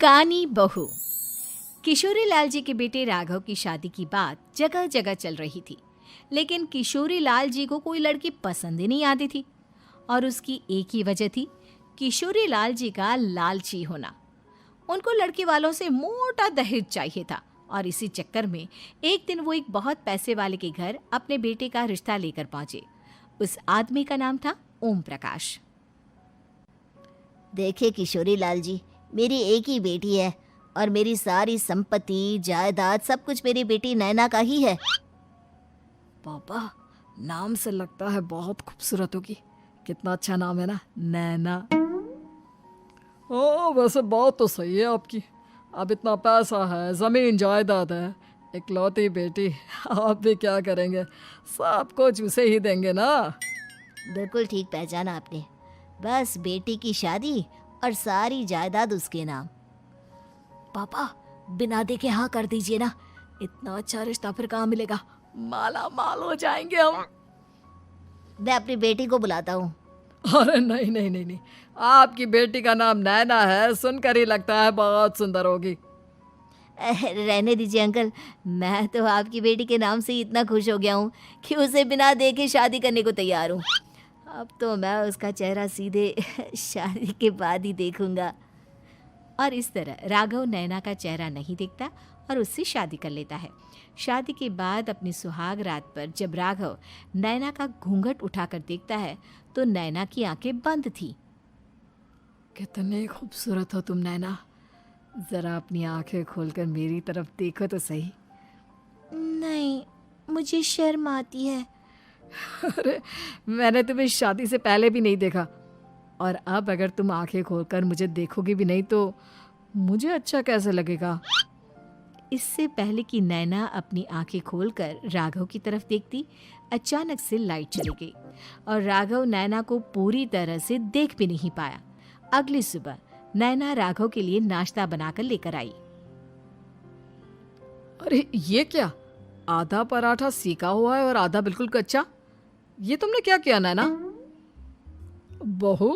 कानी बहू। किशोरी लाल जी के बेटे राघव की शादी की बात जगह जगह चल रही थी, लेकिन किशोरी लाल जी को कोई लड़की पसंद ही नहीं आती थी। और उसकी एक ही वजह थी, किशोरी लाल जी का लालची होना। उनको लड़की वालों से मोटा दहेज चाहिए था और इसी चक्कर में एक दिन वो एक बहुत पैसे वाले के घर अपने बेटे का रिश्ता लेकर पहुंचे। उस आदमी का नाम था ओम प्रकाश। देखिए किशोरी लाल जी, मेरी एक ही बेटी है और मेरी सारी संपत्ति जायदाद सब कुछ मेरी बेटी नैना का ही है। पापा, नाम से लगता है बहुत खूबसूरत होगी। कितना अच्छा नाम है ना, नैना। ओ, वैसे बात तो सही है आपकी। अब इतना पैसा है, जमीन जायदाद है, इकलौती बेटी, आप भी क्या करेंगे? सब कुछ उसे ही देंगे ना। बिल्कुल ठीक पहचाना आपने। बस बेटी की शादी और सारी जायदाद उसके नाम। पापा, बिना देखे हाँ कर दीजिए ना। इतना अच्छा रिश्ता फिर कहाँ मिलेगा? माला माल हो जाएंगे हम। मैं अपनी बेटी को बुलाता हूँ। अरे नहीं नहीं नहीं नहीं, आपकी बेटी का नाम नैना है, सुनकर ही लगता है बहुत सुंदर होगी। रहने दीजिए अंकल, मैं तो आपकी बेटी के नाम से ही इतना खुश हो गया हूँ कि उसे बिना देखे शादी करने को तैयार हूँ। अब तो मैं उसका चेहरा सीधे शादी के बाद ही देखूंगा। और इस तरह राघव नैना का चेहरा नहीं देखता और उससे शादी कर लेता है। शादी के बाद अपनी सुहाग रात पर जब राघव नैना का घूंघट उठाकर देखता है तो नैना की आंखें बंद थी। कितने खूबसूरत हो तुम नैना, जरा अपनी आंखें खोलकर मेरी तरफ देखो तो सही। नहीं, मुझे शर्म आती है। अरे, मैंने तुम्हें शादी से पहले भी नहीं देखा, और अब अगर तुम आंखें खोलकर मुझे देखोगी भी नहीं तो मुझे अच्छा कैसे लगेगा? इससे पहले कि नैना अपनी आंखें खोलकर राघव की तरफ देखती, अचानक से लाइट चली गई और राघव नैना को पूरी तरह से देख भी नहीं पाया। अगली सुबह नैना राघव के लिए नाश्ता बनाकर लेकर आई। अरे ये क्या, आधा पराठा सेका हुआ है और आधा बिल्कुल कच्चा। ये तुमने क्या किया नैना? बहू,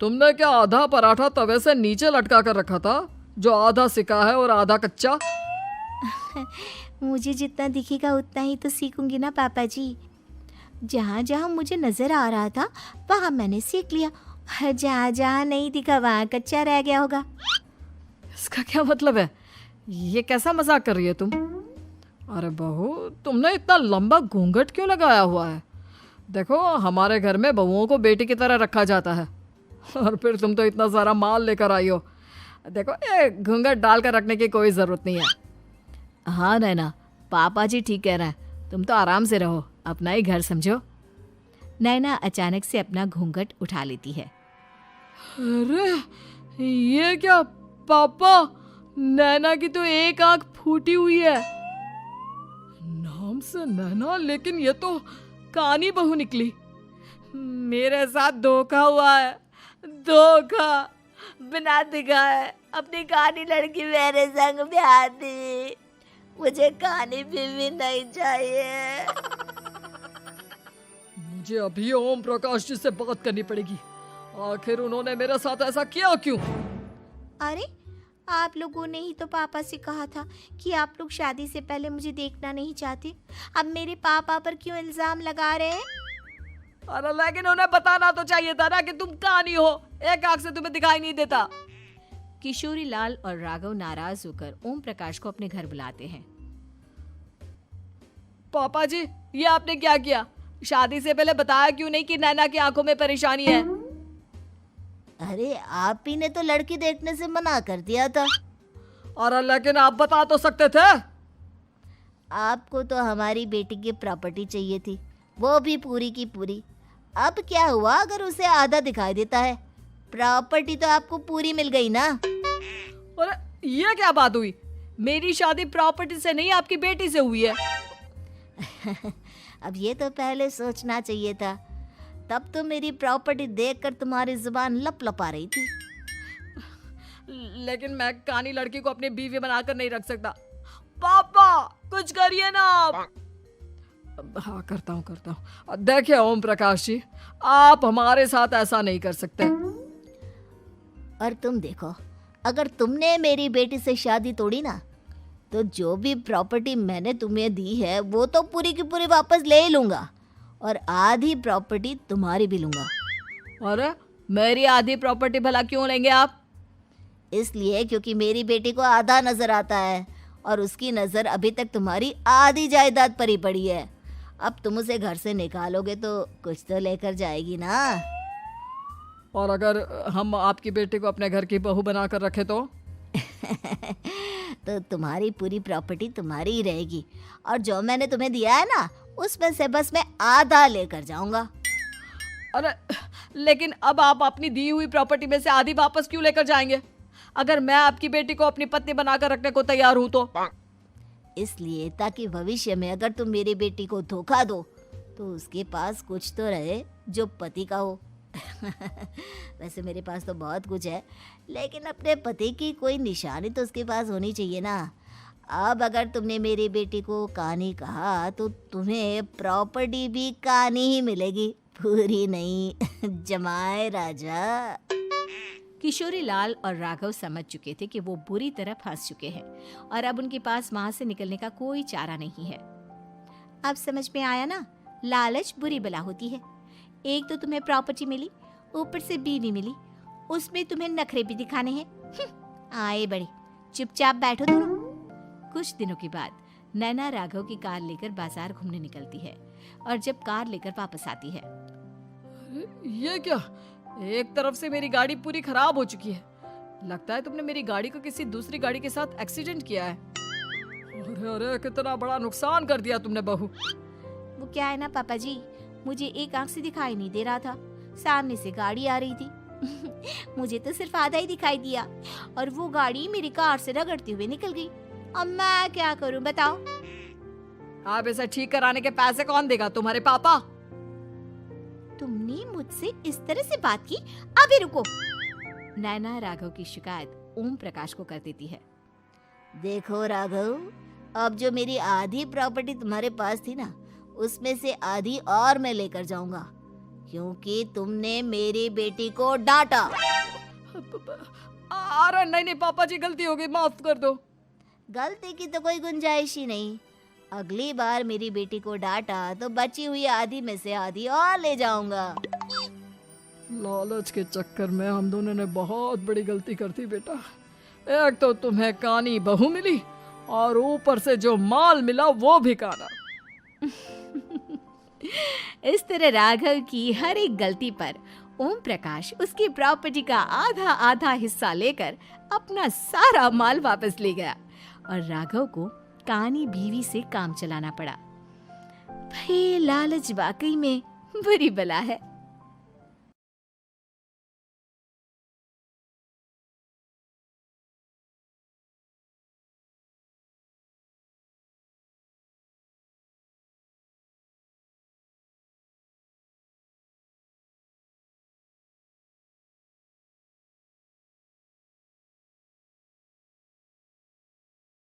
तुमने क्या आधा पराठा तवे से नीचे लटका कर रखा था, जो आधा सिका है और आधा कच्चा? मुझे जितना दिखेगा उतना ही तो सीखूंगी ना पापा जी। जहाँ जहाँ मुझे नजर आ रहा था वहाँ मैंने सीख लिया, जहाँ जहाँ नहीं दिखा वहाँ कच्चा रह गया होगा। इसका क्या मतलब है? ये कैसा मजाक कर रही है तुम? अरे बहू, तुमने इतना लंबा घूंघट क्यों लगाया हुआ है? देखो, हमारे घर में बहुओं को बेटी की तरह रखा जाता है, और फिर तुम तो इतना सारा माल लेकर आई हो। देखो, ये घूंघट डालकर रखने की कोई ज़रूरत नहीं है। हाँ नैना, पापा जी ठीक कह रहे हैं, तुम तो आराम से रहो, अपना ही घर समझो। नैना अचानक से अपना घूंघट उठा लेती है। अरे ये क्या पापा, नैना की तो एक आंख फूटी हुई है। नाम से नैना, लेकिन ये तो कानी बहू निकली। मेरे साथ धोखा हुआ है, धोखा। बिना दिखाए अपनी कानी लड़की मेरे संग ब्याह दी। मुझे कानी बीवी नहीं चाहिए। मुझे अभी ओम प्रकाश जी से बात करनी पड़ेगी। आखिर उन्होंने मेरे साथ ऐसा किया क्यों? अरे, आप लोगों ने ही तो पापा से कहा था कि आप लोग शादी से पहले मुझे देखना नहीं चाहते। अब मेरे पापा पर क्यों इल्जाम लगा रहे हैं? अरे लेकिन उन्हें बताना तो चाहिए था ना कि तुम कानी हो, एक आंख से तुम्हें दिखाई नहीं देता। किशोरी लाल और राघव नाराज होकर ओम प्रकाश को अपने घर बुलाते हैं। पापा जी, ये आपने क्या किया? शादी से पहले बताया क्यों नहीं कि नैना की आंखों में परेशानी है? अरे, आप ही ने तो लड़की देखने से मना कर दिया था। अरे लेकिन आप बता तो सकते थे। आपको तो हमारी बेटी की प्रॉपर्टी चाहिए थी, वो भी पूरी की पूरी। अब क्या हुआ अगर उसे आधा दिखाई देता है? प्रॉपर्टी तो आपको पूरी मिल गई ना। अरे ये क्या बात हुई? मेरी शादी प्रॉपर्टी से नहीं, आपकी बेटी से हुई है। अब ये तो पहले सोचना चाहिए था, तब तो मेरी प्रॉपर्टी देखकर तुम्हारी जुबान लप लपा रही थी। लेकिन मैं कानी लड़की को अपनी बीवी बनाकर नहीं रख सकता। पापा, कुछ करिए ना आप। हाँ, करता हूँ। देखिए ओम प्रकाश जी, आप हमारे साथ ऐसा नहीं कर सकते। और तुम देखो, अगर तुमने मेरी बेटी से शादी तोड़ी ना, तो जो भी प्रॉपर्टी मैंने तुम्हें दी है वो तो पूरी की पूरी वापस ले ही लूँगा, और आधी प्रॉपर्टी तुम्हारी भी लूँगा। अरे मेरी आधी प्रॉपर्टी भला क्यों लेंगे आप? इसलिए क्योंकि मेरी बेटी को आधा नज़र आता है और उसकी नज़र अभी तक तुम्हारी आधी जायदाद पर ही पड़ी है। अब तुम उसे घर से निकालोगे तो कुछ तो लेकर जाएगी ना। और अगर हम आपकी बेटी को अपने घर की बहू बना कर रखे तो? तो तुम्हारी पूरी प्रॉपर्टी तुम्हारी ही रहेगी, और जो मैंने तुम्हें दिया है ना, उसमें से बस मैं आधा लेकर जाऊंगा। अरे लेकिन अब आप अपनी दी हुई प्रॉपर्टी में से आधी वापस क्यों लेकर जाएंगे? अगर मैं आपकी बेटी को अपनी पत्नी बनाकर रखने को तैयार हूं तो? इसलिए ताकि भविष्य में अगर तुम मेरी बेटी को धोखा दो तो उसके पास कुछ तो रहे जो पति का हो। वैसे मेरे पास तो बहुत कुछ है, लेकिन अपने पति की कोई निशानी तो उसके पास होनी चाहिए ना। अब अगर तुमने मेरी बेटी को कानी कहा तो तुम्हें प्रॉपर्टी भी कानी ही मिलेगी, पूरी नहीं। जमाए राजा। किशोरी लाल और राघव समझ चुके थे कि वो बुरी तरह फंस चुके हैं और अब उनके पास वहां से निकलने का कोई चारा नहीं है। अब समझ में आया ना, लालच बुरी बला होती है। एक तो तुम्हें प्रॉपर्टी मिली, ऊपर से बीवी मिली, उसमें तुम्हें नखरे भी दिखाने हैं। आए बड़े, चुपचाप बैठो दोनों। कुछ दिनों के बाद नैना राघव की कार लेकर बाजार घूमने निकलती है और जब कार लेकर वापस आती है, ये क्या? एक तरफ से मेरी गाड़ी पूरी खराब हो चुकी है। लगता है तुमने मेरी गाड़ी को किसी दूसरी गाड़ी के साथ एक्सीडेंट किया है। अरे अरे कितना बड़ा नुकसान कर दिया तुमने बहू। वो क्या है ना पापा जी, मुझे एक आंख से दिखाई नहीं दे रहा था, सामने से गाड़ी आ रही थी। मुझे तो सिर्फ आधा ही दिखाई दिया और वो गाड़ी मेरी कार से रगड़ते हुए निकल गई। अब मैं क्या करूं बताओ? आप इसे ठीक कराने के पैसे कौन देगा? तुम्हारे पापा। तुमने मुझसे इस तरह से बात की? अभी रुको। नैना राघव की शिकायत ओम प्रकाश को कर देती है। देखो राघव, अब जो मेरी आधी प्रॉपर्टी तुम्हारे पास थी ना, उसमें से आधी और मैं लेकर जाऊंगा, क्योंकि तुमने मेरी बेटी को डांटा। अरे नहीं नहीं पापा जी, गलती हो गई, माफ कर दो। गलती की तो कोई गुंजाइश ही नहीं। अगली बार मेरी बेटी को डांटा तो बची हुई आधी में से आधी और ले जाऊंगा। लालच के चक्कर में हम दोनों ने बहुत बड़ी गलती कर दी बेटा। एक तो तुम्हें कानी बहू मिली और ऊपर से जो माल मिला वो भी काना। इस तरह राघव की हर एक गलती पर ओम प्रकाश उसकी प्रॉपर्टी का आधा आधा हिस्सा लेकर अपना सारा माल वापस ले गया और राघव को कानी बीवी से काम चलाना पड़ा। भाई लालच वाकई में बुरी बला है।